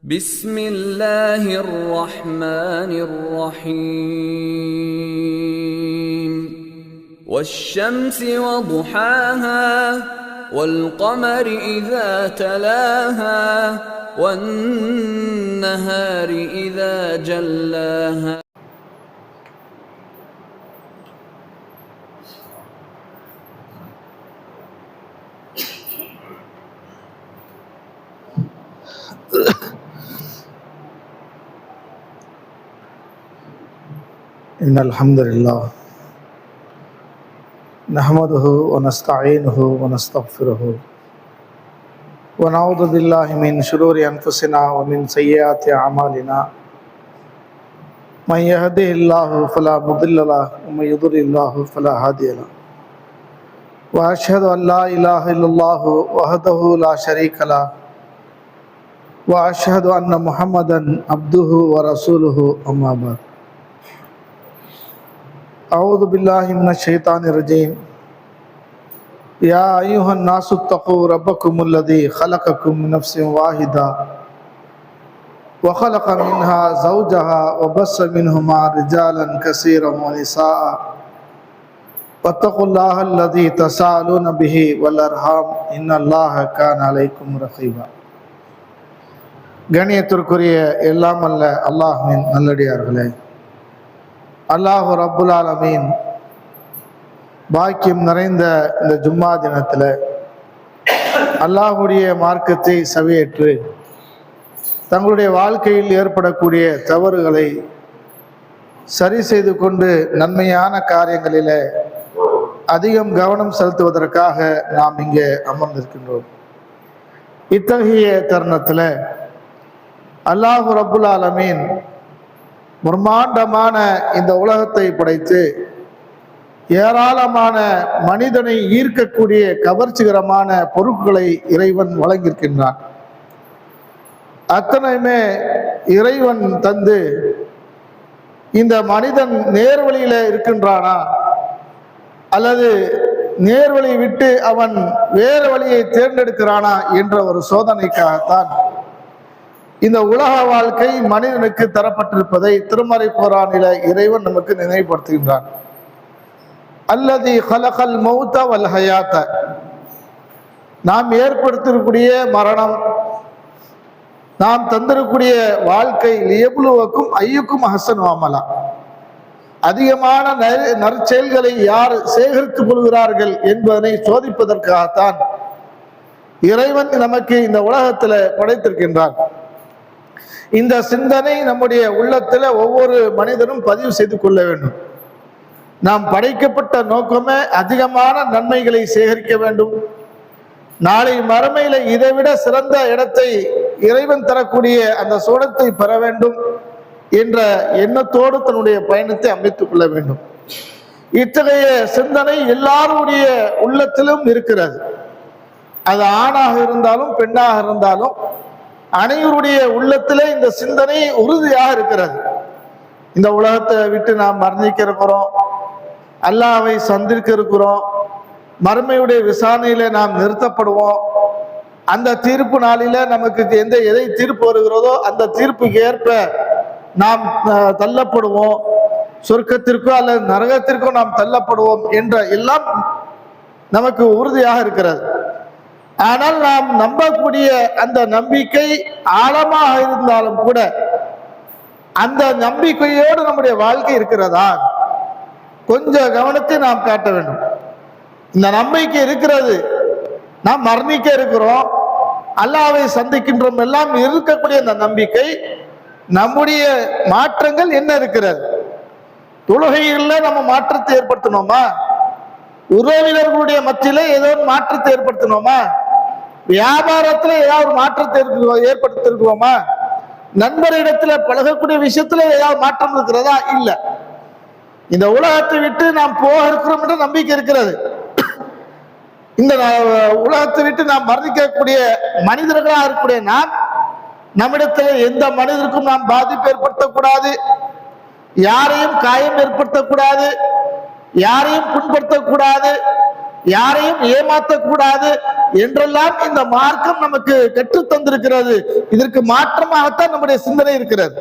بسم الله الرحمن الرحيم والشمس وضحاها والقمر إذا تلاها والنهار إذا جلاها إن الحمد لله نحمده ونستعينه ونستغفره ونعوذ بالله من شرور أنفسنا ومن سيئات أعمالنا من يهده الله فلا مضل له ومن يضلل الله فلا هادي له وأشهد أن لا إله إلا الله وحده لا شريك له وأشهد أن محمدا عبده ورسوله أما بعد أعوذ بالله من الشيطان الرجيم يا أيها الناس اتقوا ربكم الذي خلقكم من نفس واحدة وخلق منها زوجها وبث منهما رجالا كثيرا ونساء واتقوا الله الذي تساءلون به والأرحام إن الله كان عليكم رقيبا கண்ணியத்திற்குரிய எல்லாம் அல்ல அல்லாஹ்வின் நல்லடியார்களே, அல்லாஹு ரப்புல் ஆலமீன் பாக்கியம் நிறைந்த இந்த ஜும்மா தினத்தில் அல்லாஹுடைய மார்க்கத்தை செவியேற்று தங்களுடைய வாழ்க்கையில் ஏற்படக்கூடிய தவறுகளை சரி செய்து கொண்டு நன்மையான காரியங்களில் அதிகம் கவனம் செலுத்துவதற்காக நாம் இங்கே அமர்ந்திருக்கின்றோம். இத்தகைய தருணத்தில் அல்லாஹு ரப்புல் ஆலமீன் பிரம்மாண்டமான இந்த உலகத்தை படைத்து ஏராளமான மனிதனை ஈர்க்கக்கூடிய கவர்ச்சிகரமான பொருட்களை இறைவன் வழங்கியிருக்கின்றான். அத்தனையுமே இறைவன் தந்து இந்த மனிதன் நேர்வழியில இருக்கின்றானா அல்லது நேர்வழி விட்டு அவன் வேறு வழியை தேர்ந்தெடுக்கிறானா என்ற ஒரு சோதனைக்காகத்தான் இந்த உலக வாழ்க்கை மனிதனுக்கு தரப்பட்டிருப்பதை திருமறை குர்ஆனில இறைவன் நமக்கு நினைவுபடுத்துகின்றான். அல்லதி ஹலகல் மௌத வல் ஹயாத்த, நாம் ஏற்படுத்திருக்கூடிய மரணம், நாம் தந்திருக்கூடிய வாழ்க்கை, லியப்லுவக்கும் ஐயுக்கும் அஹ்சனு அமலா, அதிகமான நற்செயல்களை யார் சேகரித்துக் கொள்கிறார்கள் என்பதனை சோதிப்பதற்காகத்தான் இறைவன் நமக்கு இந்த உலகத்தில் படைத்திருக்கின்றான். இந்த சிந்தனை நம்முடைய உள்ளத்தில் ஒவ்வொரு மனிதனும் பதிவு செய்து கொள்ள வேண்டும். நாம் படைக்கப்பட்ட நோக்கமே அதிகமான நன்மைகளை சேகரிக்க வேண்டும், நாளை மறுமையில இதைவிட சிறந்த இடத்தை இறைவன் தரக்கூடிய அந்த சோடத்தை பெற வேண்டும் என்ற எண்ணத்தோடு தன்னுடைய பயணத்தை அமைத்துக் கொள்ள வேண்டும். இத்தகைய சிந்தனை எல்லாருடைய உள்ளத்திலும் இருக்கிறது. அது ஆணாக இருந்தாலும் பெண்ணாக இருந்தாலும் அனைவருடைய உள்ளத்திலே இந்த சிந்தனை உறுதியாக இருக்கிறது. இந்த உலகத்தை விட்டு நாம் மரணிக்க இருக்கிறோம், அல்லாஹ்வை சந்திக்க இருக்கிறோம், மறுமையுடைய விசாரணையில நாம் நிறுத்தப்படுவோம். அந்த தீர்ப்பு நாளில நமக்கு எதை தீர்ப்பு வருகிறதோ அந்த தீர்ப்புக்கு ஏற்ப நாம் தள்ளப்படுவோம், சொர்க்கத்திற்கோ அல்லது நரகத்திற்கோ நாம் தள்ளப்படுவோம் என்ற எல்லாம் நமக்கு உறுதியாக இருக்கிறது. ஆனால் நாம் நம்பக்கூடிய அந்த நம்பிக்கை ஆழமாக இருந்தாலும் கூட அந்த நம்பிக்கையோடு நம்முடைய வாழ்க்கை இருக்கிறதா, கொஞ்சம் கவனத்தை நாம் காட்ட வேண்டும். இந்த நம்பிக்கை இருக்கிறது, நாம் மரணிக்க இருக்கிறோம், அல்லாஹ்வை சந்திக்கின்றோம், எல்லாம் இருக்கக்கூடிய அந்த நம்பிக்கை, நம்முடைய மாற்றங்கள் என்ன இருக்கிறது? தொழுகையில் நம்ம மாற்றத்தை ஏற்படுத்தணுமா? உறவினர்களுடைய மத்தியில ஏதோ ஒரு மாற்றத்தை ஏற்படுத்தணுமா? வியாபாரத்துல ஏதாவது மாற்றத்தை ஏற்படுத்திருக்கிறோமா? நண்பரிடத்துல பழகக்கூடிய விஷயத்துல ஏதாவது மாற்றம் இருக்கிறதா? இல்ல. இந்த உலகத்தை விட்டு நாம் போக இருக்கிறோம் என்ற நம்பிக்கை இருக்கிறது. இந்த உலகத்தை விட்டு நாம் மரணிக்கக்கூடிய மனிதர்களாக இருக்கக்கூடிய நாம், நம்மிடத்துல எந்த மனிதருக்கும் நாம் பாதிப்பு ஏற்படுத்தக்கூடாது, யாரையும் காயம் ஏற்படுத்தக்கூடாது, யாரையும் புண்படுத்தக்கூடாது, யாரையும் ஏமாற்றக்கூடாது என்றெல்லாம் இந்த மார்க்கம் நமக்கு கற்றுத் தந்திருக்கிறது. இதற்கு மாற்றமாகத்தான் நம்முடைய சிந்தனை இருக்கிறது.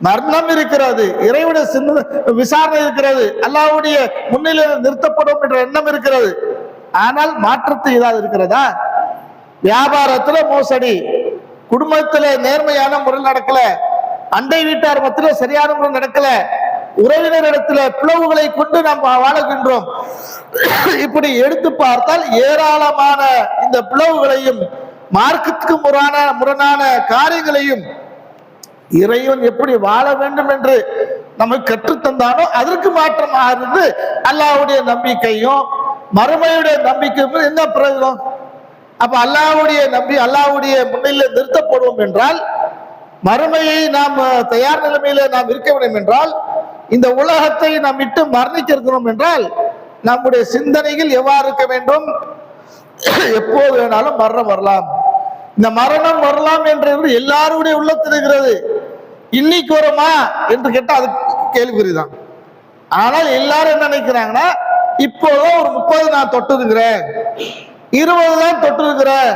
மரணம் இருக்கிறது, இறைவனுடைய சிந்தனை விசாரணை இருக்கிறது, அல்லாஹ்வுடைய முன்னிலையில் நிறுத்தப்படும் என்ற எண்ணம் இருக்கிறது. ஆனால் மாற்றத்தை ஏதாவது இருக்கிறதா? வியாபாரத்துல மோசடி, குடும்பத்துல நேர்மையான முறை நடக்கல, அண்டை வீட்டார் மத்தியில சரியான முறை நடக்கல, உறவினரிடத்துல பிளவுகளை கொண்டு நாம் வாழுகின்றோம். இப்படி எடுத்து பார்த்தால் ஏராளமான இந்த பிளவுகளையும் மார்க்கத்துக்கு முரணான காரியங்களையும் இறைவன் எப்படி வாழ வேண்டும் என்று நமக்கு கற்றுத்தந்தானோ அதற்கு மாற்றமாக இருந்து அல்லாஹ்வுடைய நம்பிக்கையும் மறுமையுடைய நம்பிக்கையும் என்ன பிரயோஜனம்? அப்ப அல்லாஹ்வுடைய முன்னிலையில் நிறுத்தப்படுவோம் என்றால், மறுமையை நாம் தயார் நிலைமையில நாம் இருக்க வேண்டும் என்றால், இந்த உலகத்தை நாம் விட்டு மரணிக்க இருக்கிறோம் என்றால், நம்முடைய சிந்தனைகள் எவ்வாறு இருக்க வேண்டும்? எப்போது வேணாலும் மரணம் வரலாம், இந்த மரணம் வரலாம் என்று எல்லாருடைய உள்ளத்தில் இருக்கிறது. இன்னைக்கு வருமா என்று கேட்டா அது கேள்விக்குறிதான். ஆனால் எல்லாரும் என்ன நினைக்கிறாங்கன்னா, இப்போதான் ஒரு 30 நான் தொட்டு இருக்கிறேன், 20 தான் தொட்டு இருக்கிறேன்,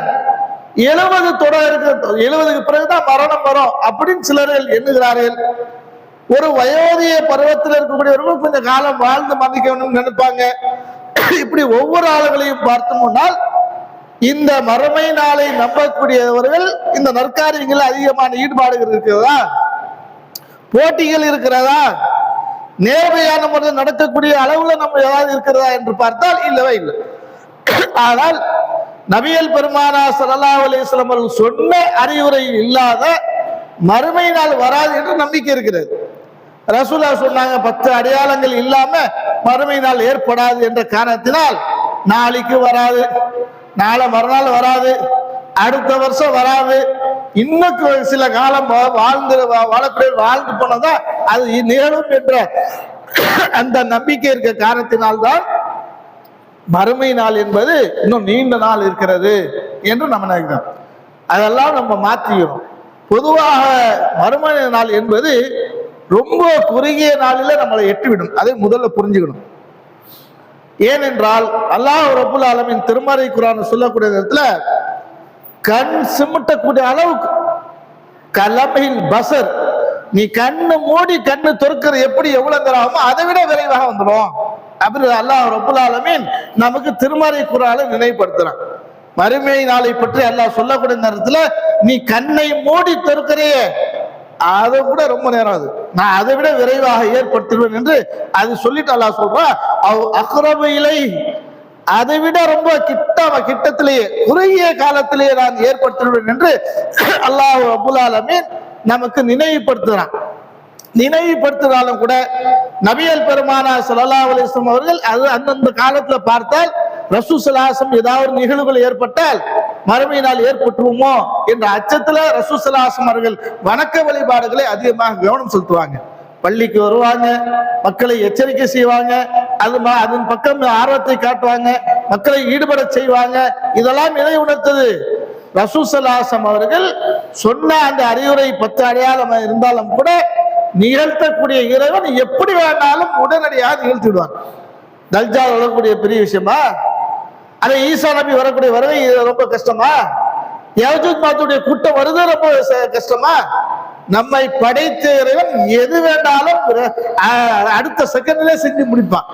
70 தொட இருக்கு, 70க்கு பிறகுதான் மரணம் வரும் அப்படின்னு சிலர்கள் எண்ணுகிறார்கள். ஒரு வயோதிக பருவத்தில் இருக்கக்கூடியவர்கள் கொஞ்சம் காலம் வாழ்ந்து மன்னிக்கணும்னு நினைப்பாங்க. இப்படி ஒவ்வொரு ஆளுகளையும் பார்த்தோம்னால் இந்த மறுமை நாளை நம்பக்கூடியவர்கள் இந்த நற்காரியங்கள் அதிகமான ஈடுபாடுகள் இருக்கிறதா, போட்டிகள் இருக்கிறதா, நேர்மையான முறையில் நடக்கக்கூடிய அளவுல நம்ம ஏதாவது இருக்கிறதா என்று பார்த்தால் இல்லவே இல்லை. ஆனால் நபிகள் பெருமானார் ஸல்லல்லாஹு அலைஹி வஸல்லம் அவர்கள் சொன்ன அறிவுரை இல்லாத மறுமை நாள் வராது என்று நம்பிக்கை இருக்கிறது. ரசூலுல்லாஹ் சொன்னாங்க 10 அடையாளங்கள் இல்லாம மறுமை நாள் ஏற்படாது என்ற காரணத்தினால் நாளைக்கு வராது, நாளை மறுநாள் வராது, அடுத்த வருஷம் வராது, இன்னும் சில காலம் வாழ்ந்து போனதான் அது நிகழும் என்ற அந்த நம்பிக்கை இருக்க காரணத்தினால்தான் மறுமை நாள் என்பது இன்னும் நீண்ட நாள் இருக்கிறது என்று நம்ம நினைக்கிறோம். அதெல்லாம் நம்ம மாற்றிக்கணும். பொதுவாக மறுமை நாள் என்பது ரொம்ப குறுகிய நாளில நம்மளை எட்டிவிடும். அதை முதல்ல புரிஞ்சுக்கணும். ஏனென்றால் அல்லாஹ் ரப்புல் ஆலமீன் திருமறை குர்ஆன் சொல்லக்கூடிய நேரத்துல கண் சிமிட்டக்கூடிய அளவுக்கு கலமையில் பசர், நீ கண்ணு மூடி கண்ணு தொற்கிற எப்படி எவ்வளவு நேரம் ஆகுமோ அதை விட விரைவாக வந்துடும் அப்படி அல்லாஹ் ரப்புல் ஆலமீன் நமக்கு திருமறை குர்ஆனை நினைவுபடுத்துறான். மறுமை நாளை பற்றி அல்லாஹ் சொல்லக்கூடிய நேரத்துல நீ கண்ணை மூடி தொற்கிறையே அதை விட ரொம்ப நேரம் ஆகுது, நான் அதை விட விரைவாக ஏற்படுத்துவேன் என்று அது சொல்லிட்டு அல்லாஹ் சொல்றான். அக்ரபு இலை, அதை விட ரொம்ப கிட்டத்திலேயே குறுகிய காலத்திலேயே நான் ஏற்படுத்துவேன் என்று அல்லாஹ் ரப்புல் ஆலமீன் நமக்கு நினைவுபடுத்துறான். நினைவுபடுத்தினாலும் கூட நபிகள் பெருமானார் ஸல்லல்லாஹு அலைஹி வஸல்லம் அவர்கள் அது அந்தந்த காலத்துல பார்த்தால் ரசூல் ஸல்லல்லாஹு அலைஹி வஸல்லம் ஏதாவது நிகழ்வுகள் ஏற்பட்டால் மறுமை நாள் ஏற்பட்டுருமோ என்ற அச்சத்துல ரசூல் ஸல்லல்லாஹு அலைஹி வஸல்லம் அவர்கள் வணக்க வழிபாடுகளை அதிகமாக கவனம் செலுத்துவாங்க. பள்ளிக்கு வருவாங்க, மக்களை எச்சரிக்கை செய்வாங்க, அதன் பக்கம் ஆர்வத்தை காட்டுவாங்க, மக்களை ஈடுபட செய்வாங்க. இதெல்லாம் எதை உணர்த்தது? ரசூல் ஸல்லல்லாஹு அலைஹி வஸல்லம் அவர்கள் சொன்ன அந்த அறிவுரை 10 அடையாளம் இருந்தாலும் கூட நிகழ்த்தக்கூடிய இறைவன் எப்படி வேணாலும் உடனடியாக நிகழ்த்தி விடுவார். தஜ்ஜால் வரக்கூடிய பெரிய விஷயமா? அது ஈசா நபி வரக்கூடிய வருகை ரொம்ப கஷ்டமா? யஜூஜ் மாஜூஜுடைய கூட்டம் வருது ரொம்ப கஷ்டமா? நம்மை படைத்த இறைவன் எது வேண்டாலும் அடுத்த செகண்ட்ல செஞ்சு முடிப்பான்.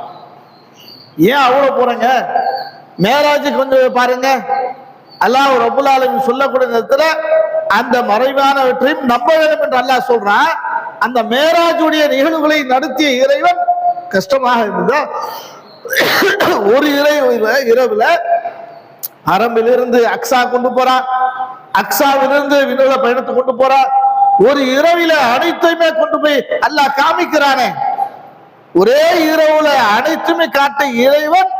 ஏன் அவ்வளவு போறங்க? மேராஜ் கொஞ்சம் பாருங்க, அல்லாஹ் ரப்புல் ஆலமீன் சொல்லக்கூடிய நேரத்துல அந்த மறைவானவற்றையும் நம்ப வேண்டும் என்று அல்லாஹ் சொல்றான். அந்த மேராஜுடைய நிகழ்வுகளை நடத்திய இறைவன் கஷ்டமாக இருந்ததா? ஒரு இரவுல அரம்பிலிருந்து அக்ஸா கொண்டு போறான், அக்ஸாவிலிருந்து வினோத பயணத்தை கொண்டு போறான். ஒரு இரவில அனைத்தையுமே கொண்டு போய் அல்லாஹ் காமிக்கிறானே. ஒரே இரவுல அனைத்துமே காட்ட இறைவன்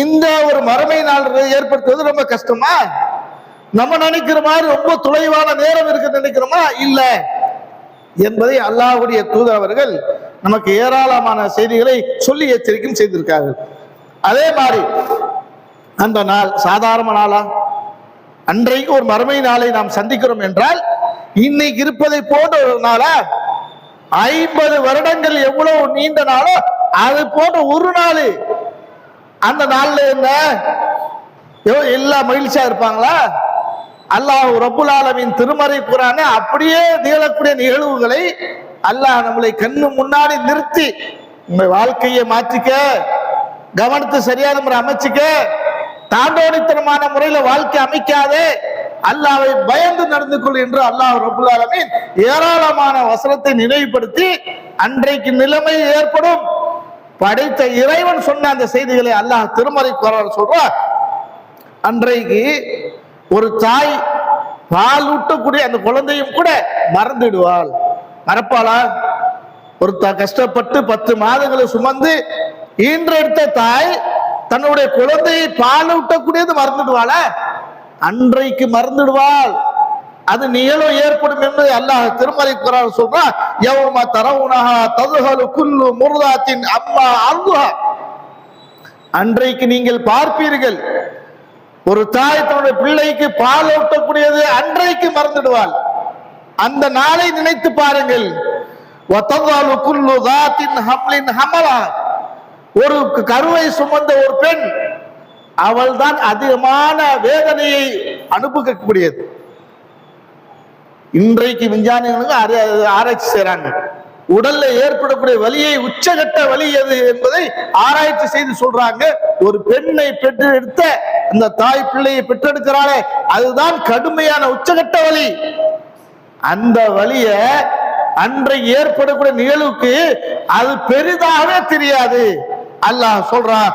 இந்த ஒரு மறுமை நாள் ஏற்படுத்துவது ரொம்ப கஷ்டமா? நம்ம நினைக்கிற மாதிரி ரொம்ப தொலைவான நேரம் இருக்கு நினைக்கிறோமா? இல்ல என்பதை அல்லாஹ்வுடைய தூதர் அவர்கள் நமக்கு ஏராளமான செய்திகளை சொல்லி எச்சரிக்கையும் செய்திருக்கார்கள். அதே மாதிரி அந்த நாள் சாதாரண நாளா? அன்றைக்கு ஒரு மறுமை நாளை நாம் சந்திக்கிறோம் என்றால் இன்னைக்கு இருப்பதை போன்ற ஒரு நாளா? 50 வருடங்கள் எவ்வளவு நீண்ட நாளோ அது போன்ற ஒரு நாள் அந்த நாள்ல என்ன எல்லாம் மகிழ்ச்சியா இருப்பாங்களா? அல்லாஹ் ரப்புல் ஆலமீன் திருமறை குர்ஆனை அப்படியே நிகழக்கூடிய நிகழ்வுகளை அல்லாஹ் நம்மளை கண்ணு முன்னாடி நிறுத்தி, உங்க வாழ்க்கையை மாற்றிக்க, கவனத்தை சரியான முறை அமைச்சுக்க, தாண்டோடித்தனமான முறையில வாழ்க்கை அமைக்காதே, அல்லாஹ்வை பயந்து நடந்து கொள் என்று அல்லாஹ் ரப்புல் ஆலமீன் ஏராளமான வசனத்தை நினைவுபடுத்தி அன்றைக்கு நிலைமை ஏற்படும் படைத்த இறைவன் சொன்ன அந்த செய்திகளை அல்லாஹ் திருமறை குர்ஆனில் சொல்றார். அன்றைக்கு ஒரு தாய் பால் ஊட்டக்கூடிய அந்த குழந்தையும் கூட மறந்துடுவாள். மறப்பாளா? ஒரு கஷ்டப்பட்டு 10 மாதங்களை சுமந்து ஈன்றெடுத்த தாய் தன்னுடைய குழந்தையை பால் ஊட்டக்கூடியது மறந்துடுவாள? அன்றைக்கு மறந்துடுவாள். அது நிகழும் ஏற்படும் என்பதை அல்லாஹ் திருமறை குர்ஆனில் சொல்றான். யௌம தரவுனஹா ததுஹலு குல்லு முர்தாத்தின் அம்மா அர்துஹா. அன்றைக்கு நீங்கள் பார்ப்பீர்கள், ஒரு தாய் தன்னுடைய பிள்ளைக்கு பால் ஊட்டக்கூடியது அன்றைக்கு மறந்துடுவாள். அந்த நாளை நினைத்து பாருங்கள். வததலு குல்லு தாத்தின் ஹம்லின் ஹமலா. ஒரு கருவை சுமந்த ஒரு பெண், அவள் தான் அதிகமான வேதனையை அனுபவிக்கக்கூடியது. இன்றைக்கு விஞ்ஞானிகளுக்கு ஆராய்ச்சி செய்யறாங்க. உடல்ல ஏற்படக்கூடிய வலியை, உச்சகட்ட வலி எது என்பதை ஆராய்ச்சி செய்து சொல்றாங்க. ஒரு பெண்ணை பெற்றெடுத்த அந்த தாய் பிள்ளையை பெற்றெடுக்கிறாளே, அதுதான் கடுமையான உச்சகட்ட வலி. அந்த வலிய அன்றைக்கு ஏற்படக்கூடிய நிகழ்வுக்கு அது பெரிதாகவே தெரியாது. அல்லாஹ் சொல்றான்,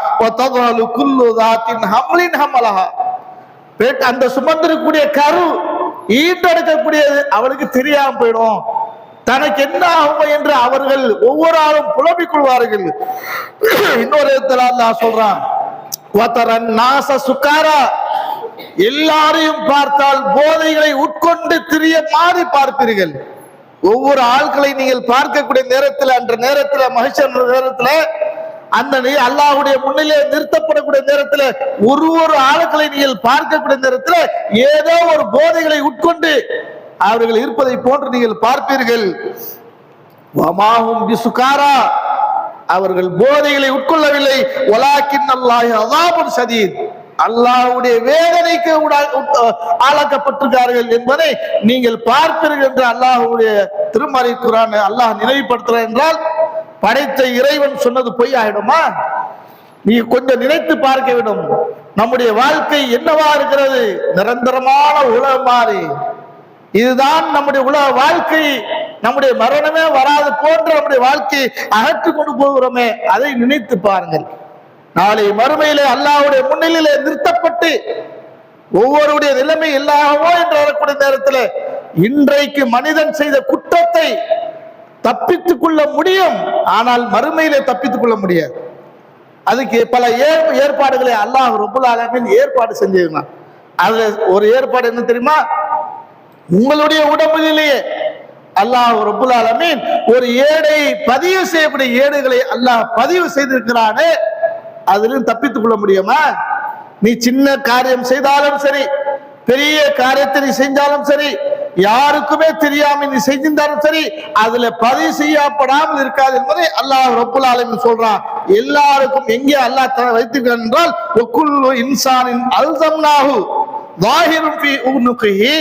அந்த சுமந்திருக்கக்கூடிய கரு ஈண்டெடுக்கக்கூடியது அவளுக்கு தெரியாம போயிடும். தனக்கு என்ன ஆகும் என்று அவர்கள் ஒவ்வொரு ஆளும் புலம்பிக் கொள்வார்கள். இன்னொரு இடத்துல அல்லாஹ் சொல்றான், எல்லாரையும் பார்த்தால் போதைகளை உட்கொண்டு திரிய மாறி பார்ப்பீர்கள். ஒவ்வொரு ஆட்களை நீங்கள் பார்க்கக்கூடிய நேரத்தில், அன்ற நேரத்தில், மகிழ்ச்சி நேரத்துல, அந்த அல்லாஹ்வுடைய முன்னிலே நிறுத்தப்படக்கூடிய நேரத்தில், ஒரு ஆட்களை நீங்கள் பார்க்கக்கூடிய நேரத்தில் ஏதோ ஒரு போதைகளை உட்கொண்டு அவர்கள் இருப்பதை போன்று நீங்கள் பார்ப்பீர்கள். அவர்கள் போதைகளை உட்கொள்ளவில்லை. வலாக்கின் அல்லாஹ் அஸாபுன் ஷதீத், அல்லாஹ்வுடைய வேதனைக்கு ஆளாக்கப்பட்டிருக்கிறார்கள் என்பதை நீங்கள் பார்ப்பீர்கள் என்று அல்லாஹ்வுடைய திருமறை குர்ஆன் அல்லாஹ் நினைவுபடுத்துகிறார். என்றால் படைத்த இறைவன் சொன்னது பொய் ஆயிடுமா? நீ கொஞ்சம் நினைத்து பார்க்க வேண்டும். நம்முடைய வாழ்க்கை என்னவா இருக்கிறது? நிரந்தரமான உலகம் மாறி, இதுதான் நம்முடைய உலக வாழ்க்கை. நம்முடைய மரணமே வராது போன்ற நம்முடைய வாழ்க்கையை அகற்றி கொண்டு போகிறோமே, அதை நினைத்து பாருங்கள். நாளை மறுமையிலே அல்லாஹ்வுடைய முன்னிலையிலே நிறுத்தப்பட்டு ஒவ்வொருடைய நிலைமை இல்லாமோ என்று வரக்கூடிய நேரத்தில் இன்றைக்கு மனிதன் செய்த குற்றத்தை தப்பித்துக் கொள்ள முடியும், ஆனால் மறுமையிலே தப்பித்துக் கொள்ள முடியாது. அதுக்கு பல ஏற்பாடுகளை அல்லாஹ் ரப்புல் ஆலமீன் ஏற்பாடு செஞ்சிருந்தான். அதுல ஒரு ஏற்பாடு என்ன தெரியுமா? உங்களுடைய உடம்பிலேயே அல்லாஹ் ரப்புல் ஆலமீன் ஒரு ஏடை பதிவு செய்யக்கூடிய ஏடுகளை அல்லாஹ் பதிவு செய்திருக்கிறானே, அதிலும் தப்பித்துக் கொள்ள முடியுமா? நீ சின்ன காரியம் செய்தாலும் சரி, பெரிய காரியத்தை நீ செஞ்சாலும் சரி, யாருக்குமே தெரியாம நீ செஞ்சிருந்தாலும் சரி, அதுல பதிவு செய்யப்படாமல் இருக்காது என்பதை அல்லாஹ் ரப்புல் ஆலமீன் சொல்றான். எல்லாருக்கும் எங்கே அல்லாஹ் வைத்திருக்கிறான் என்றால், வகுல்லு இன்சானின் அல்ஸம்னாஹு ஸாஹிருன் ஃபீ உனுகிஹி.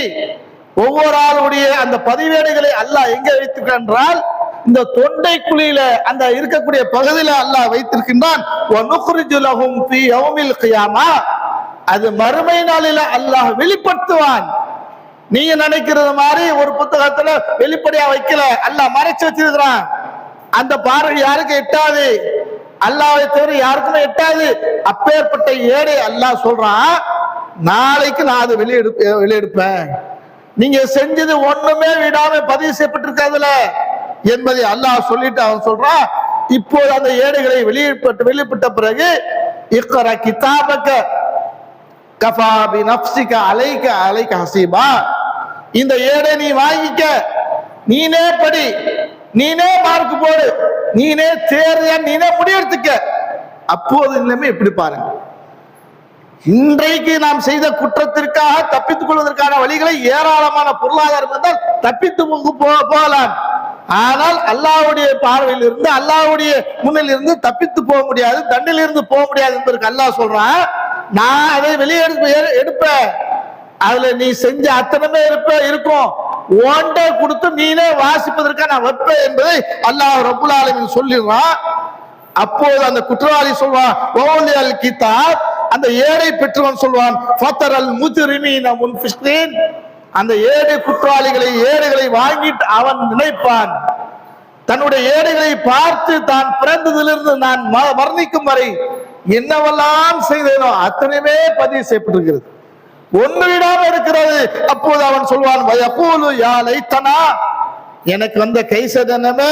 ஒவ்வொரு ஆளுடைய அந்த பதிவேடுகளை அல்லாஹ் எங்க வைத்திருக்கிறான் என்றால், இந்த தொண்டை குழியில அந்த இருக்கக்கூடிய பகுதியில அல்லாஹ் வைத்திருக்கின்றான். வனுக்ரிஜு லஹும் ஃபீ யௌமில் கியாமா. அது மறுமை நாளில அல்லாஹ் வெளிப்படுத்துவான். நீங்க நினைக்கிறது மாதிரி ஒரு புத்தகத்துல வெளிப்படையா வைக்கல, அல்லாஹ் மறைச்சு வச்சிருக்கிறான். அந்த பார்வை யாருக்கு எட்டாது, அல்லாஹ்வை தவிர யாருக்குமே எட்டாது. அப்பேற்பட்ட ஏடை அல்லாஹ் சொல்றான், நாளைக்கு நான் அதை வெளியெடுப்பேன். நீங்க செஞ்சது ஒண்ணுமே விடாம பதிவு செய்யப்பட்டிருக்காதுல என்பதை அல்லாஹ் சொல்லிட்டு அவன் சொல்றான், இப்போது அந்த ஏடுகளை வெளியிட்ட பிறகு இக்ரா கிதாபக கஃபா பினஃப்ஸிக அலைக ஹஸீபா. இந்த ஏடை நீ வாங்கிக்க, நீனே படி, நீனே மார்க் போடு, நீனே தேர்தல், நீனே முடிவெடுத்துக்க. அப்போது நிலைமை எப்படி பாருங்க. இன்றைக்கு நாம் செய்த குற்றத்திற்காக தப்பித்துக் கொள்வதற்கான வழிகளை ஏராளமான பொருளாதாரம் இருந்தால் தப்பித்து போகலாம். ஆனால் அல்லாஹ்வுடைய பார்வையில் இருந்து அல்லாஹ்வுடைய முன்னில் இருந்து தப்பித்து போக முடியாது, தண்டில் இருந்து போக முடியாது என்பதற்கு அல்லாஹ் சொல்றான், நான் அதை வெளியே எடுப்பேன், அதுல நீ செஞ்ச அத்தனமே இருக்கும், ஓண்ட கொடுத்து நீனே வாசிப்பதற்காக நான் வைப்பேன் என்பதை அல்லாஹ் ரப்புல் ஆலமீன் சொல்லிடுறான். அப்போது அந்த குற்றவாளி சொல்வான், ஓலியல் கிதாப், அந்த ஏழை பெற்றவன் சொல்வான், ஃபதரல் முஜ்ரிமீன முன்ஃபிஸ்ரீன், அந்த ஏழை குற்றவாளிகளை ஏழைகளை வாங்கிட்டு அவன் நினைப்பான், தன்னுடைய ஏழைகளை பார்த்து தான் பிறந்ததிலிருந்து நான் மரணிக்கும் வரை என்னவெல்லாம் செய்தேனோ அத்தனையுமே பதிவு செய்யப்பட்டிருக்கிறது, ஒன்று விடாம இருக்கிறது. அப்போது அவன் சொல்வான், வயகூலு யா லைத்தனா, எனக்கு வந்த கைசதனமே,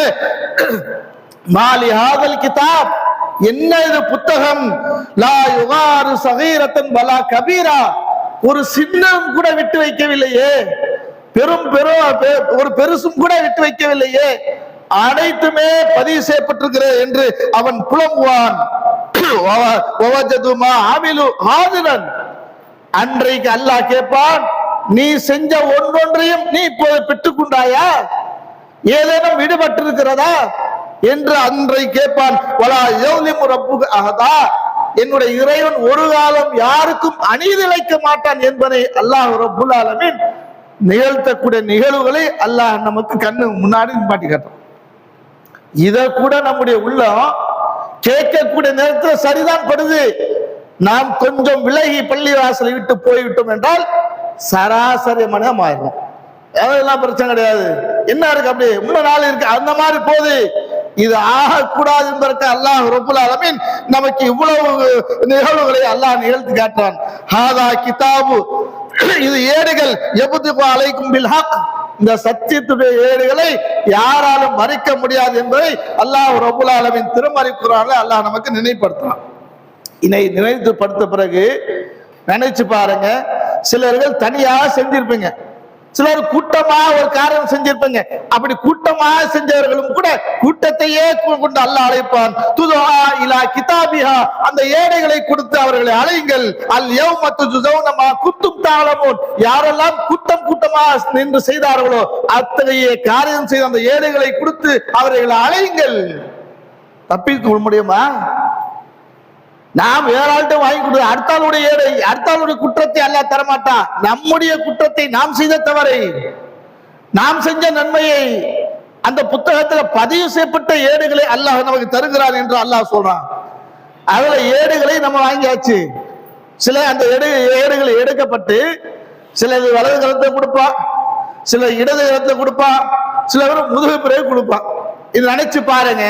மாலி ஹாதல் கிதாப், என்ன இது புத்தகம், லா யுகாரு சகீரத்தன் வலா கபீரா, ஒரு சின்னம் கூட விட்டு வைக்கவில்லையே, ஒரு பெருசும் கூட விட்டு வைக்கவில்லையே, அனைத்துமே பதிவு செய்யப்பட்டிருக்கிறது என்று அவன் புலம்புவான். அன்றைக்கு அல்லாஹ் கேட்பான், நீ செஞ்ச ஒன்றொன்றையும் நீ இப்போது பெற்றுக் கொண்டாயா, ஏதேனும் விடுபட்டிருக்கிறதா என்று அன்றை கேட்பான். வலா யௌலிமு ரப்புக அஹதா, என்னுடைய இறைவன் ஒரு காலம் யாருக்கும் அநீதிழைக்க மாட்டான் என்பதை அல்லாஹ் ரப்புல் ஆலமீன் நிகழ்த்தக்கூடிய நிகழ்வுகளை அல்லாஹ் நமக்கு கண்ணு முன்னாடி பாட்டி காட்டுறான். இத கூட நம்முடைய உள்ளம் கேட்கக்கூடிய நேரத்தில் சரிதான் படுது. நாம் கொஞ்சம் விலகி பள்ளி வாசலை விட்டு போய்விட்டோம் என்றால் சராசரி மனம் ஆயிடும், அதெல்லாம் பிரச்சனை கிடையாது, என்ன இருக்கு அப்படி 3 நாள் இருக்கு, அந்த மாதிரி போகுது. இது ஆகக்கூடாது என்பதற்கு அல்லாஹ் ரப்புல் ஆலமீன் நமக்கு இவ்வளவு நிகழ்வுகளை அல்லாஹ் நிகழ்த்தி காட்டுறான். ஹாதா கிதாபு, இது ஏடுகள், யபுதிகு அலைக்கும் பில் ஹக், இந்த சத்தியத்துடைய ஏடுகளை யாராலும் மறைக்க முடியாது என்பதை அல்லாஹ் ரப்புல் ஆலமீன் திருமறை குர்ஆனில் அல்லாஹ் நமக்கு நினைப்படுத்துறான். இதை நினைத்து படுத்த பிறகு நினைச்சு பாருங்க, சிலர்கள் தனியாக செஞ்சிருப்பீங்க, சிலர் கூட்டமா ஒரு காரியம் செஞ்சிருப்பீங்க. அப்படி கூட்டமா செஞ்சவர்களும் கூட கூட்டத்தையே கொண்டு அல்லாஹ் அழைப்பான். துதுஆ இலா கிதாபிஹா, அந்த ஏடைகளை கொடுத்து அவர்களை அழையுங்கள். அல் யௌம துஜ்ஸௌன மா குன்தும் தஅலமூன், யாரெல்லாம் கூட்டம் கூட்டமா நின்று செய்தார்களோ அத்தகைய காரியம் செய்த அந்த ஏடைகளை கொடுத்து அவர்களை அழையுங்கள். தப்பிக்க முடியுமா? நாம் வேறாள்கிட்ட வாங்கி கொடுத்து அடுத்தாளுடைய ஏடை, அடுத்தாளுடைய குற்றத்தை அல்லாஹ் தரமாட்டான். நம்முடைய குற்றத்தை, நாம் செய்த தவறை, நாம் செஞ்ச நன்மையை அந்த புத்தகத்துல பதிவு செய்யப்பட்ட ஏடுகளை அல்லாஹ் நமக்கு தருகிறான் என்று அல்லாஹ் சொல்றான். அதுல ஏடுகளை நம்ம வாங்கியாச்சு. சில அந்த ஏடுகளை எடுக்கப்பட்டு சில வலது கரத்தை கொடுப்பான், சில இடது கரத்தை கொடுப்பான், சிலவர் முதுகு பிறகு கொடுப்பான். இது நினைச்சு பாருங்க,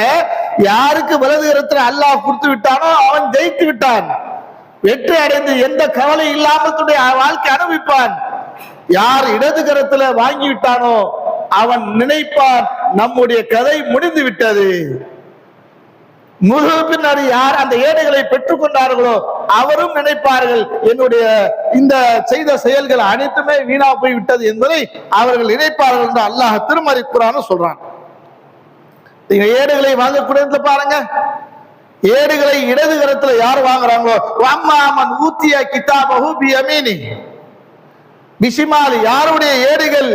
யாருக்கு வலது கரத்துல அல்லாஹ் கொடுத்து விட்டானோ அவன் ஜெயித்து விட்டான், வெற்றி அடைந்து எந்த கவலை இல்லாமல் தன்னுடைய வாழ்க்கை அனுபவிப்பான். யார் இடது கரத்துல வாங்கி விட்டானோ அவன் நினைப்பான், நம்முடைய கதை முடிந்து விட்டது. முழு பின்னாடி யார் அந்த ஏடுகளை பெற்றுக் கொண்டார்களோ அவரும் நினைப்பார்கள், என்னுடைய இந்த செய்த செயல்கள் அனைத்துமே வீணா போய் விட்டது என்பதை அவர்கள் நினைப்பார்கள் என்று அல்லாஹ் திருமறை குர்ஆன்ல சொல்றான். ஏடுகளை வாங்கக்கூடிய பாருங்க, ஏடுகளை இடது கரத்துல யார் வாங்குறாங்களோ, வம்மாமன் ஊத்திய கிதாபஹு பியமீனி, பிஷிமாலி, யாருடைய ஏடுகள்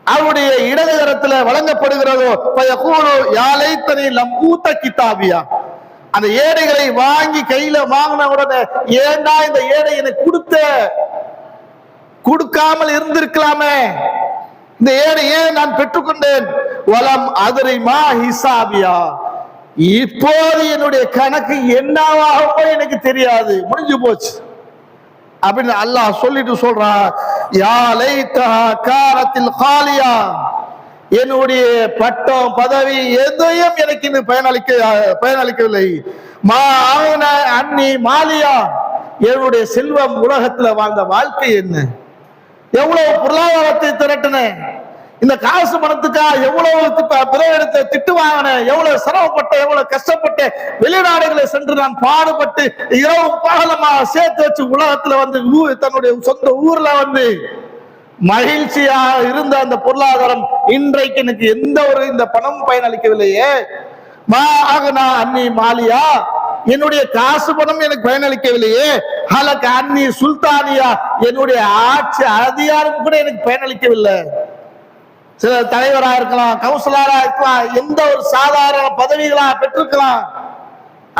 அவருடைய இடது கரத்துல வழங்கப்படுகிறதோ ஃபயகூலு யா லைத்தனி லம் ஊத கிதாபியா, அந்த ஏடுகளை வாங்கி கையில வாங்கின உடனே, ஏண்டா இந்த ஏடை எனக்கு கொடுக்காமல் இருந்திருக்கலாமே, இந்த ஏடை ஏன் நான் பெற்றுக்கொண்டேன், வலம் அதரிமா ஹிசாபியா, இப்போது என்னுடைய கணக்கு என்னவாகவோ எனக்கு தெரியாது, முடிஞ்சு போச்சு அப்படின்னு அல்லாஹ் சொல்லிட்டு சொல்றான். யா லைத்தஹா கானத்தில் காலியா, என்னுடைய பட்டம் பதவி எதையும் எனக்கு இன்னும் பயனளிக்கவில்லை. மா ஆன அன்னி மாலியா, என்னுடைய செல்வம், உலகத்துல வாழ்ந்த வாழ்க்கை என்ன, எவ்வளவு பொருளாதாரத்தை திரட்டினேன், இந்த காசு பணத்துக்கா எவ்வளவு பிறரிடத்தை திட்டு வாங்கினேன், எவ்வளவு சிரமப்பட்ட, எவ்வளவு கஷ்டப்பட்டு வெளிநாடுகளை சென்று நான் பாடுபட்டு இரவு பகலமா சேர்த்து வச்சு உலகத்துல வந்து தன்னுடைய சொந்த ஊர்ல வந்து மகிழ்ச்சியா இருந்த அந்த பொருளாதாரம் இன்றைக்கு எனக்கு எந்த ஒரு இந்த பணம் பயனளிக்கவில்லையே. மா ஆகனா அன்னி மாலியா, என்னுடைய காசு பணம் எனக்கு பயனளிக்கவில்லையே. ஹலக அன்னி சுல்தானியா, என்னுடைய ஆட்சி அதிகாரம் கூட எனக்கு பயனளிக்கவில்லை. சில தலைவராக இருக்கலாம், கவுன்சிலராக இருக்கலாம், எந்த ஒரு சாதாரண பதவிகளாக பெற்றிருக்கலாம்.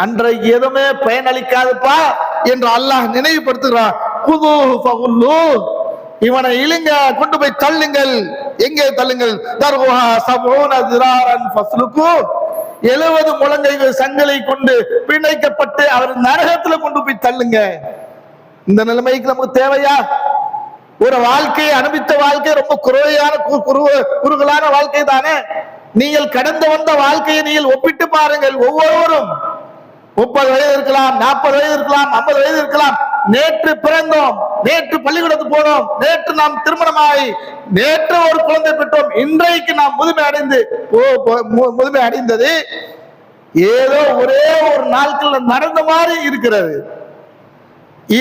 அன்றைக்கு எதுவுமே பயனளிக்காதுப்பா என்று அல்லாஹ் நினைவுபடுத்துகிறான். இவனை இழுங்க, கொண்டு போய் தள்ளுங்கள். எங்கே தள்ளுங்கள்? 70 முழங்கைகள் சங்கலை கொண்டு பிணைக்கப்பட்டு அவர் நரகத்துல கொண்டு போய் தள்ளுங்க. இந்த நிலைமைக்கு நமக்கு தேவையா? ஒரு வாழ்க்கையை அனுபவித்த வாழ்க்கை ரொம்ப குறுகலான வாழ்க்கை தானே. நீங்கள் கடந்து வந்த வாழ்க்கையை நீங்கள் ஒப்பிட்டு பாருங்கள். ஒவ்வொருவரும் 30 வயது இருக்கலாம், 40 வயது இருக்கலாம், 50 வயது இருக்கலாம். நேற்று பிறந்தோம், நேற்று பள்ளிக்கூடத்துக்கு போனோம், நேற்று நாம் திருமணமாகி, நேற்று ஒரு குழந்தை பெற்றோம். இன்றைக்கு நாம் முதுமை அடைந்தது ஏதோ ஒரே ஒரு நாட்கள் நடந்த மாதிரி இருக்கிறது.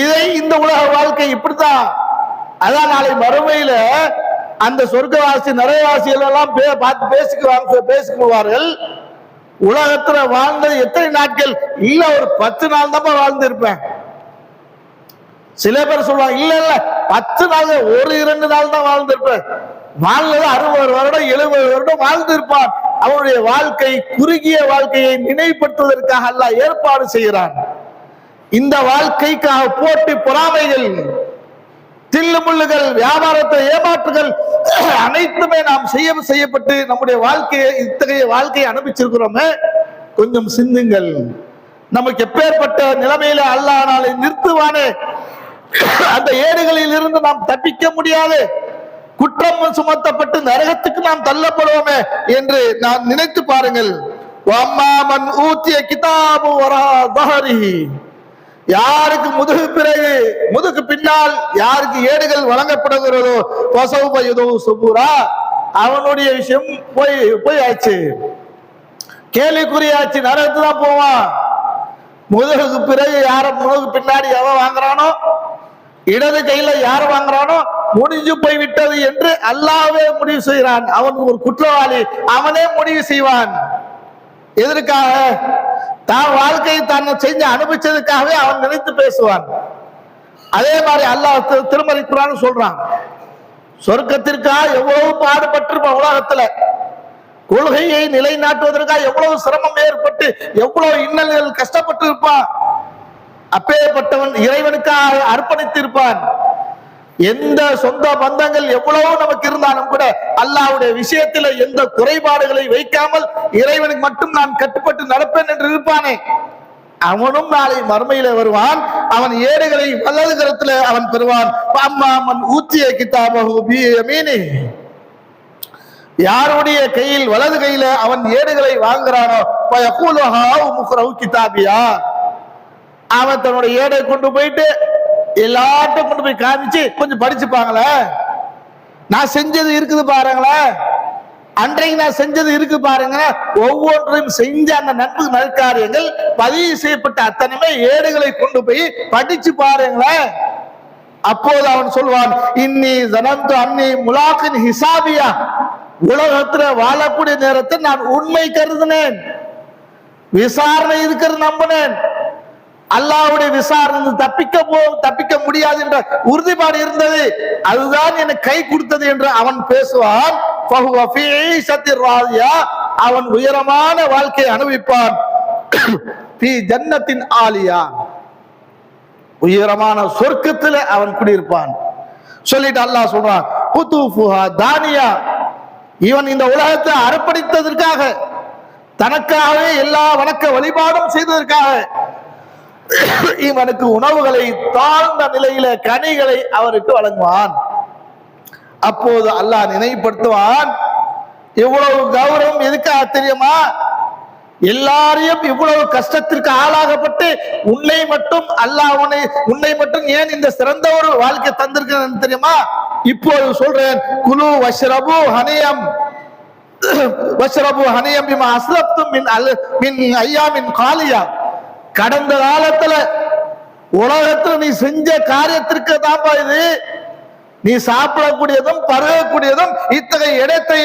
இதை இந்த உலக வாழ்க்கை இப்படித்தான். அதான் நாளை மறுமையில அந்த சொர்க்கவாசி நரகவாசிகள் எல்லாம் பார்த்து பேசிக்குவார்கள். உலகத்துல வாழ்ந்தது எத்தனை நாட்கள்? இல்ல ஒரு 10 நாள் தான் வாழ்ந்து இருப்பேன். சில பேர் சொல்லுவாங்க, இல்ல 10 நாள், ஒரு 2 நாள் தான் வாழ்ந்து இருப்பேன். வாழ்ந்தது 60 வருடம் 70 வருடம் வாழ்ந்து இருப்பான். அவனுடைய வாழ்க்கை குறுகிய வாழ்க்கையை நினைவுபடுத்துவதற்காக அல்லாஹ் ஏற்பாடு செய்கிறான். இந்த வாழ்க்கைக்காக போட்டி பொறாமைகள், தில்லுமுள்ளுகள், வியாபாரத்தை ஏமாற்றுகள் அனைத்துமே நாம் செய்யப்பட்டு நம்முடைய வாழ்க்கையை, இத்தகைய வாழ்க்கையை அனுபவிச்சிருக்கிறோமே. கொஞ்சம் சிந்துங்கள். நமக்கு எப்பேற்பட்ட நிலைமையில அல்லாஹ் நாளை நிறுத்துவானே. அந்த ஏடுகளில் இருந்து நாம் தப்பிக்க முடியாது. குற்றம் சுமத்தப்பட்டு நரகத்துக்கு நாம் தள்ளப்படுவோமே என்று நான் நினைத்து பாருங்கள். யாருக்கு முதுகு பின்னால் யாருக்கு ஏடுகள் வழங்கப்படுகிறதோ அவனுடைய விஷயம் போய் ஆச்சு, கேள்விக்குறியாச்சு, நரகத்து தான் போவான். முதுகுக்கு பின்னாடி எவன் வாங்குறானோ, இடது கையில யார் வாங்குறானோ முடிஞ்சு போய்விட்டது என்று அல்லாஹ்வே முடிவு செய்கிறான். அவன் ஒரு குற்றவாளி, அவனே முடிவு செய்வான். எதற்காக? தான் வாழ்க்கையை தான் செஞ்சு அனுபவிச்சதுக்காகவே அவன் நினைத்து பேசுவான். அதே மாதிரி அல்லாஹ் திருமறை குர்ஆன் சொல்றான், சொர்க்கத்திற்காக எவ்வளவு பாடுபட்டிருப்பான். உலகத்துல கொள்கையை நிலைநாட்டுவதற்காக எவ்வளவு சிரமம் ஏற்பட்டு, எவ்வளவு இன்னல்கள் கஷ்டப்பட்டு இருப்பான். அப்பேற்பட்டவன் இறைவனுக்காக அர்ப்பணித்து இருப்பான். எந்த சொந்த பந்தங்கள் எவ்வளவோ நமக்கு இருந்தாலும் கூட அல்லாஹ்வுடைய விஷயத்துல எந்த குறைபாடுகளை வைக்காமல் இறைவனுக்கு மட்டும் நான் கட்டுப்பட்டு நடப்பேன் என்று இருப்பானே, அவனும் நாளை மறுமையில வருவான். அவன் ஏடுகளை வலது கரத்துல அவன் பெறுவான். அம்மாமன் ஊத்திய கிதாபஹு பியமீனி, யாருடைய கையில் வலது கையில அவன் ஏடுகளை வாங்குறானோ ஃபயகூலு ஹாஉ முக்ரவு கிதாபியா, அவன் தன்னுடைய ஏடை கொண்டு போயிட்டு எல்லாத்தையும் கொண்டு போய் காமிச்சு, கொஞ்சம் படிச்சுப்பாங்களே, நான் செஞ்சது இருக்குது பாருங்களேன், அன்றைக்கு நான் செஞ்சது இருக்கு பாருங்க. ஒவ்வொன்றையும் செஞ்ச அந்த நற்காரியங்கள் பதிவு செய்யப்பட்ட அத்தனையுமே ஏடுகளை கொண்டு போய் படிச்சு பாருங்களேன். அப்போது அவன் சொல்வான், இன்னி ஜனந்து அன்னி முலாக்கின் ஹிசாபியா, உலகத்துல வாழக்கூடிய நேரத்தை நான் உண்மை கருதினேன், விசாரணை இருக்கிறது நம்பினேன், அல்லாஹ்வுடைய விசாரணை தப்பிக்க முடியாது என்ற உறுதிப்பாடு இருந்தது, அதுதான் எனக்கு கை கொடுத்தது என்று அவன் பேசுவான். அவன் உயரமான வாழ்க்கையை அனுபவிப்பான். ஜன்னத்தின் ஆலியா, உயரமான சொர்க்கத்துல அவன் குடியிருப்பான். சொல்லிட்டு அல்லாஹ் சொல்றான், குதூஃபுஹா தானியா, இவன் இந்த உலகத்தை அர்ப்பணித்ததற்காக, தனக்காகவே எல்லா வணக்க வழிபாடும் செய்ததற்காக இவனுக்கு உணவுகளை தாழ்ந்த நிலையில கனிகளை அவருக்கு வழங்குவான். அப்போது அல்லாஹ் நினைவுபடுத்துவான், இவ்வளவு கௌரவம் எதுக்காக தெரியுமா? எல்லாரையும் இவ்வளவு கஷ்டத்திற்கு ஆளாகப்பட்டு உன்னை மட்டும் அல்லாஹ் உன்னை மட்டும் ஏன் இந்த சிறந்த ஒரு வாழ்க்கை தந்திருக்கிறது தெரியுமா? இப்போது சொல்றேன், குலு வஷ்ரபு ஹனியம் பிமா அஸ்லப்தும் மின் ஐயாமின் காலியா, கடந்த காலத்துல உலகத்துல நீ செஞ்ச காரியத்திற்கு தான் இது, நீ சாப்பிடக்கூடியதும் பருகக்கூடியதும் இத்தகைய இடத்தை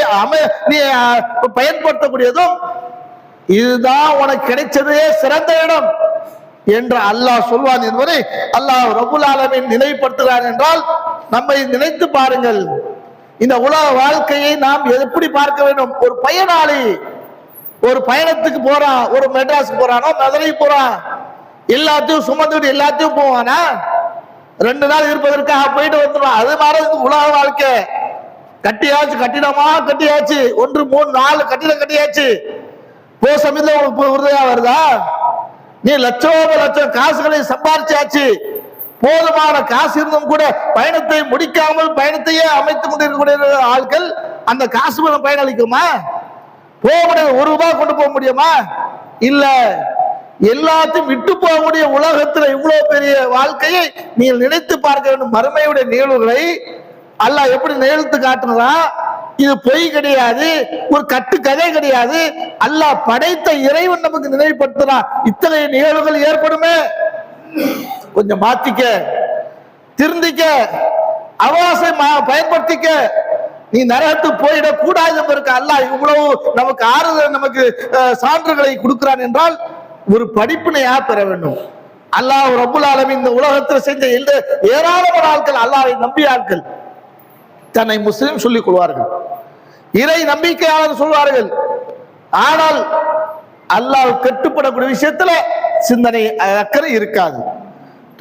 நீ பயன்படுத்தக்கூடியதும் இதுதான் உனக்கு கிடைச்சதே சிறந்த இடம் என்று அல்லாஹ் சொல்வான் என்பதை அல்லாஹ் ரப்புல் ஆலமீன் நினைவுபடுத்துகிறான். என்றால் நம்மை நினைத்து பாருங்கள், இந்த உலக வாழ்க்கையை நாம் எப்படி பார்க்க வேண்டும்? ஒரு பயனாளி ஒரு பயணத்துக்கு போறான், ஒரு மெட்ராஸுக்கு போறானோ மதுரை போறான், எல்லாத்தையும் சுமந்துட்டு எல்லாத்தையும் போவானா? 2 நாள் இருப்பதற்காக போயிட்டு வந்துடுவான். அது மாதிரி உலக வாழ்க்கை. கட்டியாச்சு, கட்டிடமா கட்டியாச்சு, 1 3 4 கட்டிடம் கட்டியாச்சு. போ சமயத்துல உறுதியா வருதா? நீ லட்சம் காசுகளை சம்பாதிச்சாச்சு, போதுமான காசு இருந்தும் கூட பயணத்தை முடிக்காமல் பயணத்தையே அமைத்துக் கொண்டிருக்கக்கூடிய ஆட்கள் அந்த காசு பயனளிக்குமா? போக முடியாது. 1 ரூபாய் கொண்டு போக முடியுமா? இல்ல. எல்லாத்தையும் விட்டு போகக்கூடிய உலகத்துல இவ்வளவு பெரிய வாழ்க்கையை நீங்கள் நினைத்து பார்க்க வேண்டும். மறுமையுடைய நிகழ்வுகளை அல்லாஹ் எப்படி நிகழ்த்து காட்டுறதா? இது பொய் கிடையாது, ஒரு கட்டு கதை கிடையாது. அல்லாஹ் படைத்த இறைவன் நமக்கு நினைவுபடுத்துறான். இத்தகைய நிகழ்வுகள் ஏற்படுமே, கொஞ்சம் மாத்திக்க, திருந்திக்க, அவகாசை பயன்படுத்திக்க. நீ நரகத்துக்கு போயிடக் கூடாது என்பதற்கு அல்லாஹ் இவ்வளவு நமக்கு ஆறுதல், நமக்கு சான்றுகளை கொடுக்கிறான் என்றால் ஒரு படிப்பினையாக பெற வேண்டும். அல்லாஹ் ரப்புல் ஆலமீன் இந்த உலகத்தில் செஞ்ச ஏராளமான ஆட்கள், அல்லாஹ்வை நம்பிய ஆட்கள் தன்னை முஸ்லிம் சொல்லிக் கொள்வார்கள், இறை நம்பிக்கையாளர் சொல்வார்கள். ஆனால் அல்லாஹ் கட்டுப்படக்கூடிய விஷயத்துல சிந்தனை அக்கறை இருக்காது,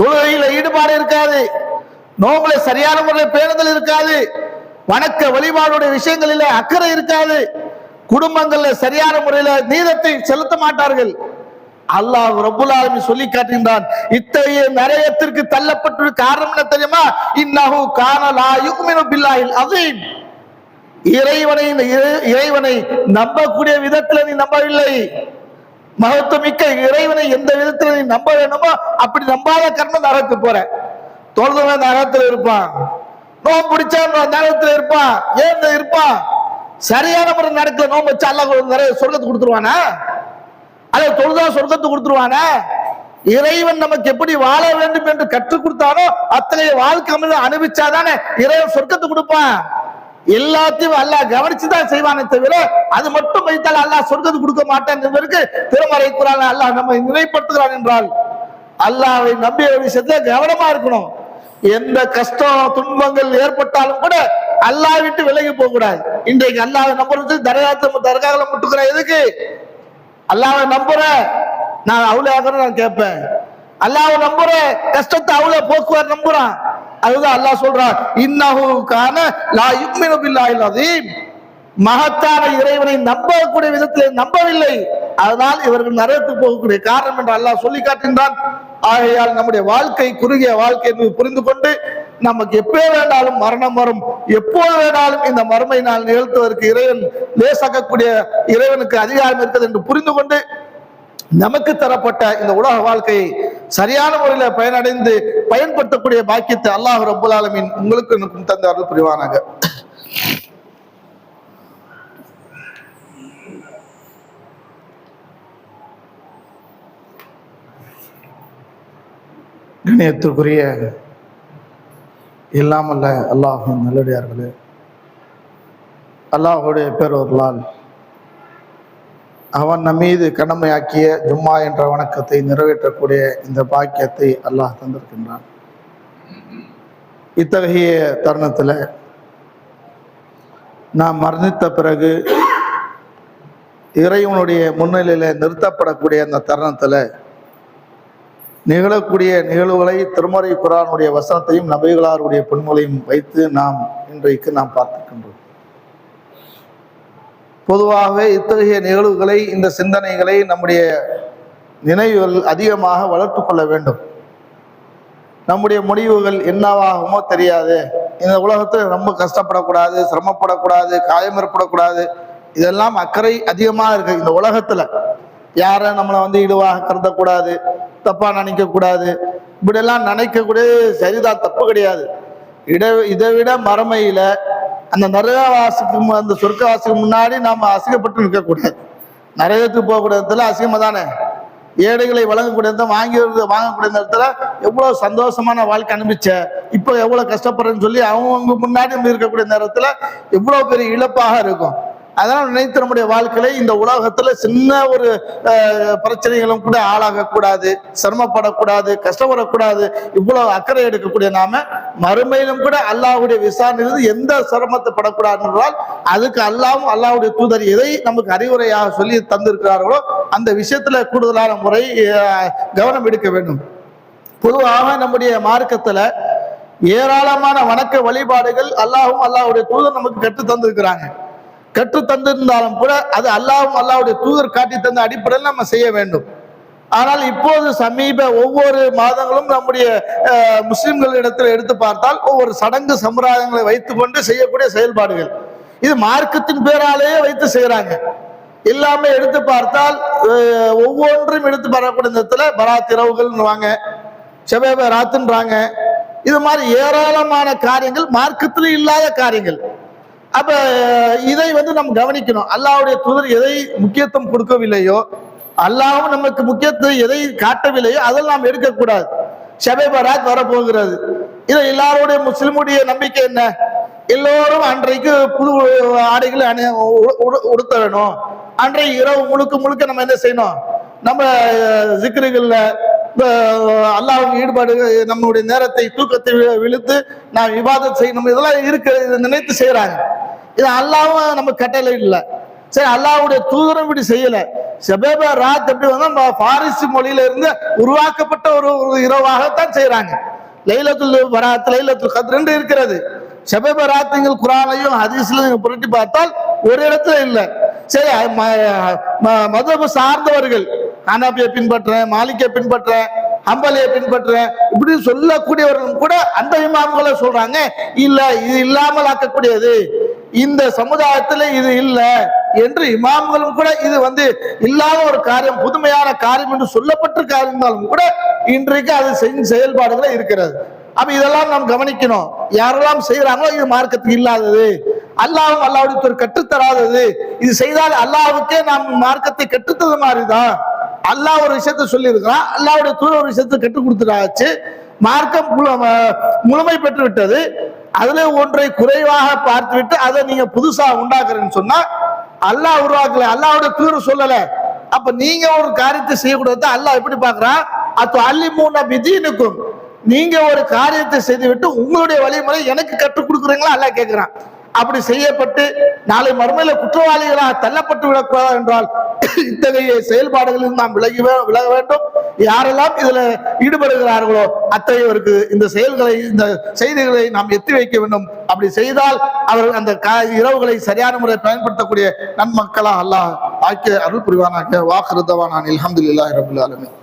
தொழுகையில ஈடுபாடு இருக்காது, நோம்புல சரியான முறையில் பேணுதல் இருக்காது, வணக்க வழிபாடுடைய விஷயங்களில் அக்கறை இருக்காது, குடும்பங்கள்ல சரியான முறையில நீதத்தை செலுத்த மாட்டார்கள். அல்லாஹ் ரப்புல் ஆலமீன் சொல்லி காட்டுகின்றான், இத்தகைய நரகத்திற்கு தள்ளப்பட்ட காரணம் என்ன தெரியுமா? இன்னஹு கான லா யுமினு பில்லாஹில் அஸீம். இறைவனை நம்பக்கூடிய விதத்தில் நீ நம்பவில்லை. மகத்துவமிக்க இறைவனை எந்த விதத்தில் நீ நம்ப வேணுமோ அப்படி நம்பாத கர்மம் நரகத்துக்கு போற. தொழுதவன் நரகத்தில் இருப்பான், நோம்பு பிடிச்சா நரகத்தில் இருப்பான். ஏன் இருப்பான்? சரியான முறை நடக்கல. நோம்பு வச்சு அல்லாஹ் நிறைய சொர்க்கத்துக்கு கொடுத்துருவானா? அல்ல தொழுதா சொர்க்கத்துக்கு கொடுத்துருவானா? இறைவன் நமக்கு எப்படி வாழ வேண்டும் என்று கற்றுக் கொடுத்தானோ அத்தகைய வாழ்க்கை அனுபவிச்சாதானே இறைவன் சொர்க்கத்தை கொடுப்பான். எல்லாத்தையும் அல்லாஹ் கவனிச்சுதான் செய்வானே தவிர அது மட்டும் வைத்தால் அல்லாஹ் சொர்க்கத்தை கொடுக்க மாட்டான் என்பதற்கு திருமறை குர்ஆன்ல அல்லாஹ் நம்மை நினைப்படுத்துகிறான். என்றால் அல்லாஹ்வை நம்பிய விஷயத்துல கவனமா இருக்கணும். எந்த கஷ்டம் துன்பங்கள் ஏற்பட்டாலும் கூட அல்லாஹ் விட்டு விலகி போக கூடாது. இன்றைக்கு அல்லாஹ்வை நம்புறது தர்கால முட்டுக்கிற எதுக்கு? அல்லாஹ்வை நம்புற நான் அவ்வளவு நான் கேட்பேன். அல்லாஹ்வை நம்புற கஷ்டத்தை அவ்வளவு போக்குவார் நம்புறான். அதுதான் அல்லாஹ் சொல்றான், இன்னஹு கான லா யுமினு பில்லாஹில் அஸீம். மகத்தான இறைவனை நம்பக்கூடிய விதத்தில் நம்பவில்லை, அதனால் இவர்கள் நரகத்துக்கு போகக்கூடிய காரணம் என்று அல்லாஹ் சொல்லி காட்டுகின்றான். ஆகையால் நம்முடைய வாழ்க்கை குறுகிய வாழ்க்கை என்று புரிந்து கொண்டு நமக்கு எப்போ வேண்டாலும் மரணம் வரும், எப்போது வேண்டாலும் இந்த மறுமை நாள் நிகழ்த்துவதற்கு இறைவன் லேசாக்கக்கூடிய இறைவனுக்கு அதிகாரம் இருக்கிறது என்று புரிந்து கொண்டு நமக்கு தரப்பட்ட இந்த உலக வாழ்க்கையை சரியான முறையில் பயனடைந்து பயன்படுத்தக்கூடிய பாக்கியத்தை அல்லாஹ் ரப்புல் ஆலமீன் உங்களுக்கு எனக்கும் தந்த அருள் புரிவானாக. கண்ணியத்திற்குரிய இல்லாமல்ல அல்லாஹ்வின் நல்லடியார்களே, அல்லாஹ்வுடைய பேரொருளால் அவன் நம் மீது கடமையாக்கிய ஜும்மா என்ற வணக்கத்தை நிறைவேற்றக்கூடிய இந்த பாக்கியத்தை அல்லாஹ் தந்திருக்கின்றான். இத்தகைய தருணத்தில் நாம் மரணித்த பிறகு இறைவனுடைய முன்னிலையில் நிறுத்தப்படக்கூடிய அந்த தருணத்தில் நிகழக்கூடிய நிகழ்வுகளை திருமறை குர்ஆனுடைய வசனத்தையும் நபிகளாருடைய பொன்மொழியும் வைத்து நாம் இன்றைக்கு பார்த்திருக்கின்றோம். பொதுவாகவே இத்தகைய நிகழ்வுகளை, இந்த சிந்தனைகளை நம்முடைய நினைவுகள் அதிகமாக வளர்த்து கொள்ள வேண்டும். நம்முடைய முடிவுகள் என்னவாகுமோ தெரியாது. இந்த உலகத்தில் ரொம்ப கஷ்டப்படக்கூடாது, சிரமப்படக்கூடாது, காயம் ஏற்படக்கூடாது. இதெல்லாம் அக்கறை அதிகமாக இருக்கு. இந்த உலகத்துல யாரை நம்மளை இழிவாக கருதக்கூடாது, தப்பா நினைக்க கூடாது. இப்படியெல்லாம் நினைக்கக்கூடிய சரிதான், தப்பு கிடையாது. இதை விட மறுமையில அந்த நரகவாசிக்கு, அந்த சொர்க்கவாசிக்கு முன்னாடி நாம அசிங்கப்பட்டு நிற்கக்கூடாது. நரகத்துக்கு போகக்கூடிய இடத்துல அசிங்கமா தானே. ஏழைகளை வழங்கக்கூடிய இடத்துல வாங்கக்கூடிய இடத்துல எவ்வளவு சந்தோஷமான வாழ்க்கை அனுபவிச்ச, இப்போ எவ்வளவு கஷ்டப்படுறேன்னு சொல்லி அவங்க முன்னாடி இருக்கக்கூடிய நேரத்துல எவ்வளவு பெரிய இழப்பாக இருக்கும். அதனால் நினைத்து நம்முடைய வாழ்க்கையில இந்த உலகத்துல சின்ன ஒரு பிரச்சனைகளும் கூட ஆளாகக்கூடாது, சிரமப்படக்கூடாது, கஷ்டப்படக்கூடாது. இவ்வளவு அக்கறை எடுக்கக்கூடிய நாம மறுமையிலும் கூட அல்லாஹ்வுடைய விசாரணையிலிருந்து எந்த சிரமத்தை படக்கூடாது என்றால் அதுக்கு அல்லாஹ்வும் அல்லாஹ்வுடைய தூதர் எதை நமக்கு அறிவுரையாக சொல்லி தந்திருக்கிறார்களோ அந்த விஷயத்துல கூடுதலான முறை கவனம் எடுக்க வேண்டும். பொதுவாக நம்முடைய மார்க்கத்துல ஏராளமான வணக்க வழிபாடுகள் அல்லாஹ்வும் அல்லாஹ்வுடைய தூதர் நமக்கு கற்று தந்திருக்கிறாங்க. கற்று தந்திருந்தாலும் கூட அது அல்லாஹ்வும் அல்லாஹ்வுடைய தூதர் காட்டி தந்த அடிப்படையில் நம்ம செய்ய வேண்டும். ஆனால் இப்போது ஒவ்வொரு மாதங்களும் நம்முடைய முஸ்லிம்கள் இடத்துல எடுத்து பார்த்தால் ஒவ்வொரு சடங்கு சம்பிரதாயங்களை வைத்துக் கொண்டு செய்யக்கூடிய செயல்பாடுகள் இது மார்க்கத்தின் பேராலேயே வைத்து செய்யறாங்க. எல்லாமே எடுத்து பார்த்தால் ஒவ்வொன்றும் எடுத்து பார்க்கக்கூடிய இடத்துல பராத் இரவுகள் வாங்க, ஷபே ராத்துன்றாங்க. இது மாதிரி ஏராளமான காரியங்கள் மார்க்கத்தில் இல்லாத காரியங்கள். அப்ப இதை நம்ம கவனிக்கணும். அல்லாஹ்வுடைய தூதர் எதை முக்கியத்துவம் கொடுக்கவில்லையோ, அல்லாஹ்வும் நமக்கு முக்கியத்துவம் எதை காட்டவில்லையோ அதில் நாம் எடுக்கக்கூடாது. ஷபே பராத் வரப்போகிறது. இதை எல்லாருடைய முஸ்லிமுடைய நம்பிக்கை என்ன? எல்லோரும் அன்றைக்கு புது ஆடைகளை உடுத்த வேணும். அன்றைக்கு இரவு முழுக்க முழுக்க நம்ம என்ன செய்யணும்? நம்ம ஜிக்ருகள்ல அல்லாஹ்வுக்கு ஈடுபாடு, நம்மளுடைய நேரத்தை தூக்கத்தை விழுத்து நாம் இபாதத் செய்யணும். இதெல்லாம் இருக்கு, நினைத்து செய்யறாங்க. இது அல்லாஹ்வும் நம்ம கட்டளை இல்லை. சரி, அல்லாஹ்வுடைய தூதரும் இப்படி செய்யல. ஷபே ராத் எப்படி பாரிசி மொழியில இருந்து உருவாக்கப்பட்ட ஒரு இரவாகத்தான் செய்யறாங்க. லைலத்துல் பராத், லைலத்துல் கத்ர் இருக்கிறது. ஷபே பராத் நீங்கள் குர்ஆனையும் ஹதீஸ்ல நீங்க புரட்டி பார்த்தால் ஒரு இடத்துல இல்லை. சரி, மதபு சார்ந்தவர்கள் ஹனபியை பின்பற்றேன், மாலிக்கை பின்பற்றேன், ஹம்பலியை பின்பற்றேன் இப்படி சொல்லக்கூடியவர்கள் கூட அந்த இமாம்களை சொல்றாங்க இல்ல, இது இல்லாமல் ஆக்கக்கூடியது, இந்த சமுதாயத்துல இது இல்லை என்று இமாம்களும் கூட இது இல்லாத ஒரு காரியம், புதுமையான காரியம் என்று சொல்லப்பட்டிருந்தாலும் கூட இன்றைக்கு அது செயல்பாடுகளை இருக்கிறது. அப்ப இதெல்லாம் நாம் கவனிக்கணும். யாரெல்லாம் செய்யறாங்களோ இது மார்க்கத்துக்கு இல்லாதது, அல்லாஹ்வும் அல்லாஹ்வுடைய கற்றுத்தராதது. இது செய்தால் அல்லாஹ்வுக்கே நாம் மார்க்கத்தை கற்றுத்தது மாதிரிதான். அல்லாஹ் ஒரு விஷயத்த சொல்லி இருக்கிறான், அல்லாஹ்வுடைய தூதர் ஒரு விஷயத்தை கற்றுக் கொடுத்துட்டாச்சு. மார்க்கம் முழுமை பெற்று விட்டது. அதுல ஒன்றை குறைவாக பார்த்து விட்டு அதை நீங்க புதுசா உண்டாக்குறேன்னு சொன்னா அல்லாஹ் உருவாக்கல, அல்லாஹ்வுடைய தூதர் சொல்லல. அப்ப நீங்க ஒரு காரியத்தை செய்யக்கூடாது. அல்லாஹ் எப்படி பாக்குறான்? அத்து அல்லிமூன பிதீனுக்கும், நீங்க ஒரு காரியத்தை செய்துவிட்டு உங்களுடைய வழிமுறை எனக்கு கற்றுக் கொடுக்குறீங்களா அல்லாஹ் கேட்கிறான். அப்படி செய்யப்பட்டு நாளை மறுமையில குற்றவாளிகளாக தள்ளப்பட்டு விடக்கூடாது என்றால் இத்தகைய செயல்பாடுகளில் நாம் விலக வேண்டும். யாரெல்லாம் இதுல ஈடுபடுகிறார்களோ அத்தகையவருக்கு இந்த செயல்களை, இந்த செய்திகளை நாம் எத்தி வைக்க வேண்டும். அப்படி செய்தால் அவர்கள் அந்த இரவுகளை சரியான முறை பயன்படுத்தக்கூடிய நன்மக்களா அல்லாஹ் ஆக்கிய அருள் புரிவானாக. வாஹிரு தவானா அல்ஹம்துலில்லாஹி ரப்பில் ஆலமீன்.